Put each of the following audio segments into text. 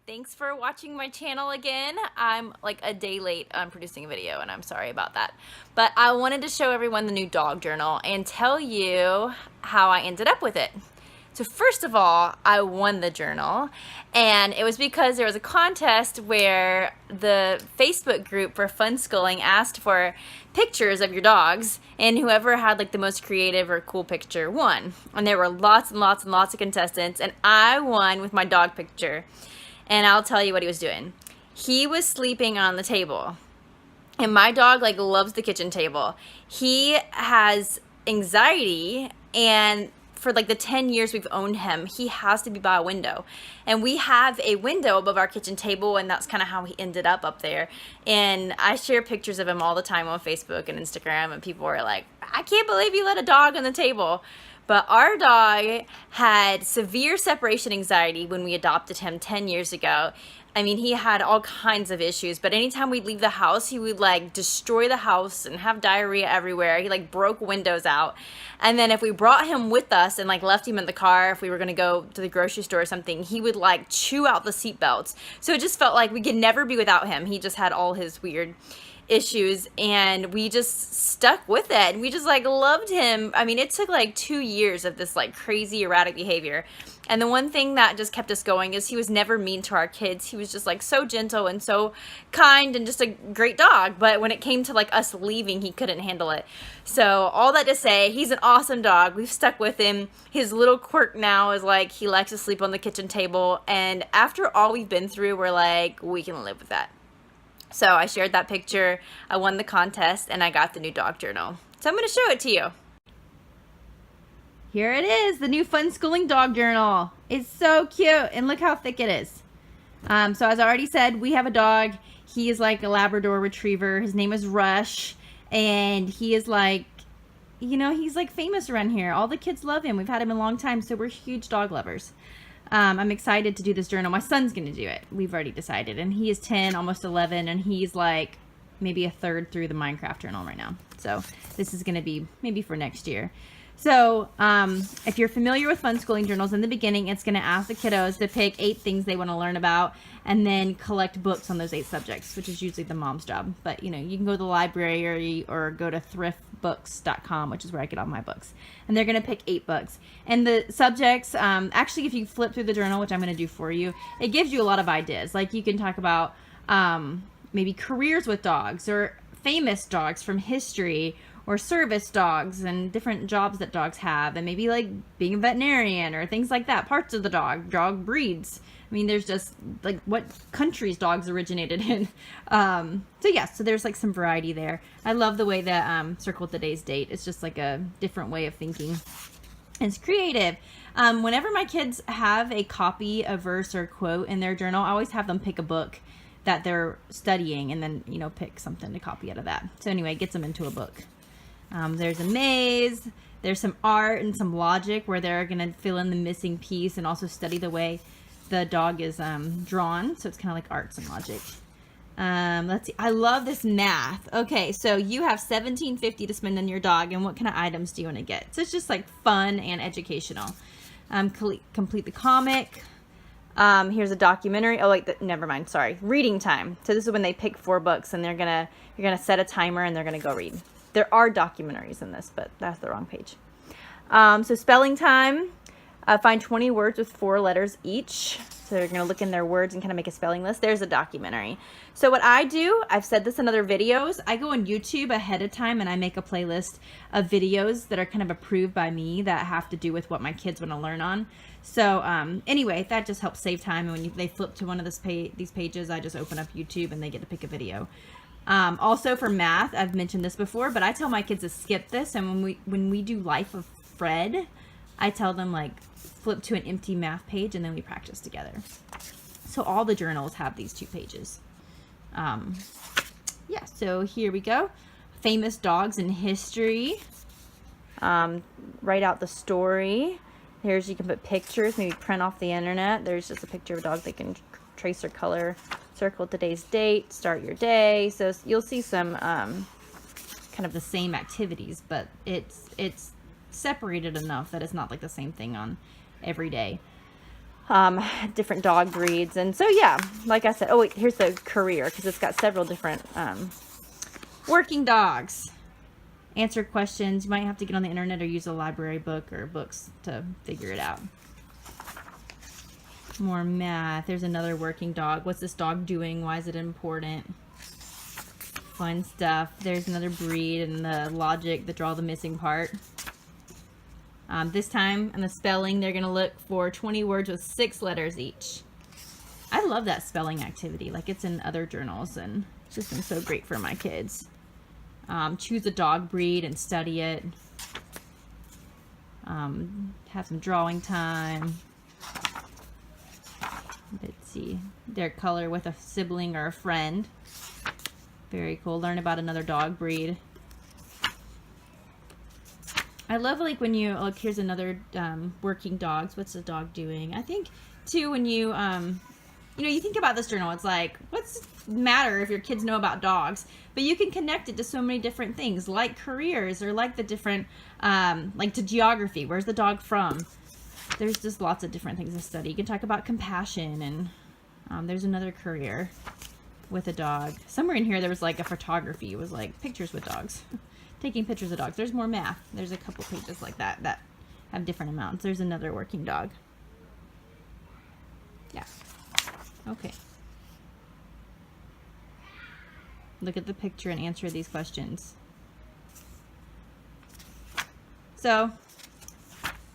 Thanks for watching my channel again. I'm like a day late on producing a video and I'm sorry about that. But I wanted to show everyone the new dog journal and tell you how I ended up with it. So first of all, I won the journal, and it was because there was a contest where the Facebook group for Fun Schooling asked for pictures of your dogs, and whoever had like the most creative or cool picture won. And there were lots and lots and lots of contestants, and I won with my dog picture. And I'll tell you what he was doing. He was sleeping on the table, and my dog like loves the kitchen table. He has anxiety, and for like the 10 years we've owned him, he has to be by a window. And we have a window above our kitchen table, and that's kind of how he ended up there. And I share pictures of him all the time on Facebook and Instagram, and people are like, I can't believe you let a dog on the table. But our dog had severe separation anxiety when we adopted him 10 years ago. I mean, he had all kinds of issues, but anytime we'd leave the house, he would like destroy the house and have diarrhea everywhere. He like broke windows out. And then if we brought him with us and like left him in the car, if we were gonna go to the grocery store or something, he would like chew out the seat belts. So it just felt like we could never be without him. He just had all his weird issues, and we just stuck with it. We just like loved him. I mean, it took like 2 years of this like crazy erratic behavior. And the one thing that just kept us going is he was never mean to our kids. He was just like so gentle and so kind and just a great dog. But when it came to like us leaving, he couldn't handle it. So all that to say, he's an awesome dog. We've stuck with him. His little quirk now is like he likes to sleep on the kitchen table. And after all we've been through, we're like, we can live with that. So I shared that picture, I won the contest, and I got the new dog journal. So I'm going to show it to you. Here it is, the new Fun Schooling dog journal. It's so cute, and look how thick it is. So as I already said, we have a dog. He is like a Labrador Retriever. His name is Rush, and he is like, you know, he's like famous around here. All the kids love him. We've had him a long time, so we're huge dog lovers. I'm excited to do this journal. My son's going to do it. We've already decided. And he is 10, almost 11, and he's like maybe a third through the Minecraft journal right now. So this is going to be maybe for next year. So if you're familiar with Fun Schooling journals, in the beginning, it's going to ask the kiddos to pick 8 things they want to learn about and then collect books on those 8 subjects, which is usually the mom's job. But, you know, you can go to the library or go to thriftbooks.com, which is where I get all my books. And they're going to pick 8 books. And the subjects, actually, if you flip through the journal, which I'm going to do for you, it gives you a lot of ideas. Like you can talk about maybe careers with dogs or famous dogs from history, or service dogs and different jobs that dogs have, and maybe like being a veterinarian or things like that, parts of the dog breeds. I mean, there's just like what countries dogs originated in. So yeah, so there's like some variety there. I love the way that Circle Today's Date. It's just like a different way of thinking. It's creative. Whenever my kids have a copy, a verse, or a quote in their journal, I always have them pick a book that they're studying and then, you know, pick something to copy out of that. So anyway, it gets them into a book. There's a maze, there's some art and some logic where they're going to fill in the missing piece and also study the way the dog is drawn. So it's kind of like arts and logic. Let's see. I love this math. Okay, so you have $17.50 to spend on your dog, and what kind of items do you want to get? So it's just like fun and educational. Complete the comic. Here's a documentary. Oh, wait, never mind. Sorry. Reading time. So this is when they pick 4 books, and you're gonna set a timer, and they're gonna go read. There are documentaries in this, but that's the wrong page. So spelling time. Find 20 words with 4 letters each. So they're going to look in their words and kind of make a spelling list. There's a documentary. So what I do, I've said this in other videos, I go on YouTube ahead of time and I make a playlist of videos that are kind of approved by me that have to do with what my kids want to learn on. So anyway, that just helps save time. And when they flip to one of these pages, I just open up YouTube and they get to pick a video. Also for math, I've mentioned this before, but I tell my kids to skip this. And when we do Life of Fred, I tell them like flip to an empty math page and then we practice together. So all the journals have these 2 pages. Yeah, so here we go. Famous dogs in history. Write out the story. Here's, you can put pictures, maybe print off the internet. There's just a picture of a dog they can trace or color. Circle today's date, start your day. So you'll see some kind of the same activities, but it's separated enough that it's not like the same thing on every day. different dog breeds. And so, yeah, like I said, oh, wait, here's the career because it's got several different working dogs. Answer questions. You might have to get on the internet or use a library book or books to figure it out. More math. There's another working dog. What's this dog doing? Why is it important? Fun stuff. There's another breed and the logic that draw the missing part. This time, in the spelling, they're going to look for 20 words with 6 letters each. I love that spelling activity. Like, it's in other journals, and it's just been so great for my kids. Choose a dog breed and study it. Have some drawing time. Let's see. Their color with a sibling or a friend. Very cool. Learn about another dog breed. I love, like, when you look, here's another working dogs. What's the dog doing? I think too, when you you think about this journal, it's like, what's matter if your kids know about dogs? But you can connect it to so many different things, like careers, or like the different like to geography. Where's the dog from? There's just lots of different things to study. You can talk about compassion, and there's another career with a dog. Somewhere in here there was like a photography. It was like pictures with dogs. Taking pictures of dogs. There's more math. There's a couple pages like that that have different amounts. There's another working dog. Yeah. Okay. Look at the picture and answer these questions. So,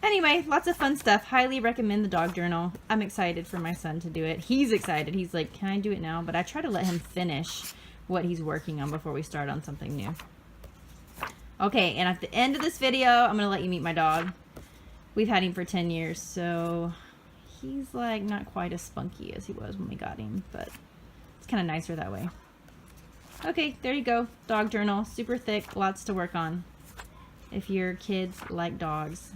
anyway, lots of fun stuff. Highly recommend the dog journal. I'm excited for my son to do it. He's excited. He's like, can I do it now? But I try to let him finish what he's working on before we start on something new. Okay, and at the end of this video, I'm going to let you meet my dog. We've had him for 10 years, so he's like not quite as spunky as he was when we got him, but it's kind of nicer that way. Okay, there you go. Dog journal. Super thick, lots to work on. If your kids like dogs,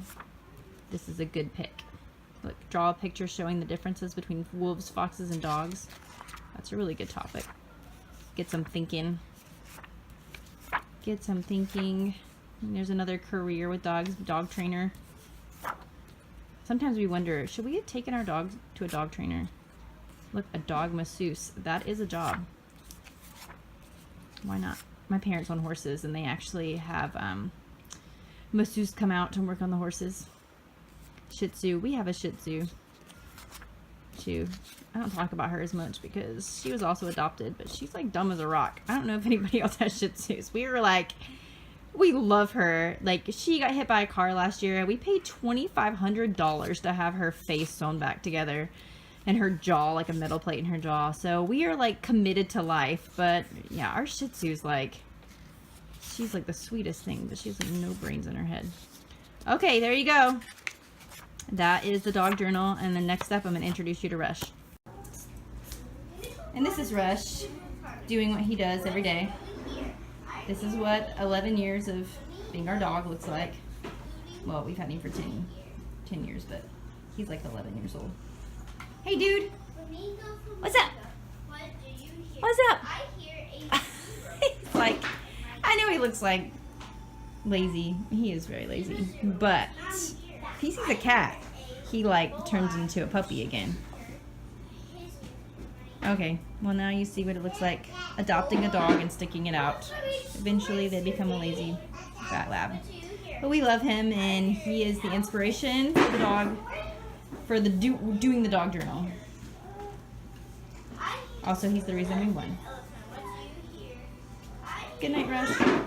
this is a good pick. Look, draw a picture showing the differences between wolves, foxes, and dogs. That's a really good topic. Get some thinking. Get some thinking. And there's another career with dogs, dog trainer. Sometimes we wonder, should we have taken our dogs to a dog trainer? Look, a dog masseuse. That is a job. Why not? My parents own horses, and they actually have masseuse come out and work on the horses. Shih Tzu. We have a Shih Tzu too. I don't talk about her as much because she was also adopted, but she's like dumb as a rock. I don't know if anybody else has Shih Tzus. We were like, we love her. Like, she got hit by a car last year. We paid $2,500 to have her face sewn back together and her jaw, like a metal plate in her jaw. So we are like committed to life. But yeah, our Shih Tzu's like, she's like the sweetest thing, but she's like no brains in her head. Okay, there you go. That is the dog journal, and the next step, I'm going to introduce you to Rush. And this is Rush doing what he does every day. This is what 11 years of being our dog looks like. Well, we've had him for 10 years, but he's like 11 years old. Hey, dude. What's up? What's up? He's like, I know he looks like lazy. He is very lazy, but if he sees a cat, he like turns into a puppy again. Okay, well now you see what it looks like adopting a dog and sticking it out. Eventually they become a lazy fat lab. But we love him, and he is the inspiration for the dog, for the doing the dog journal. Also, he's the reason we won. Good night, Rush.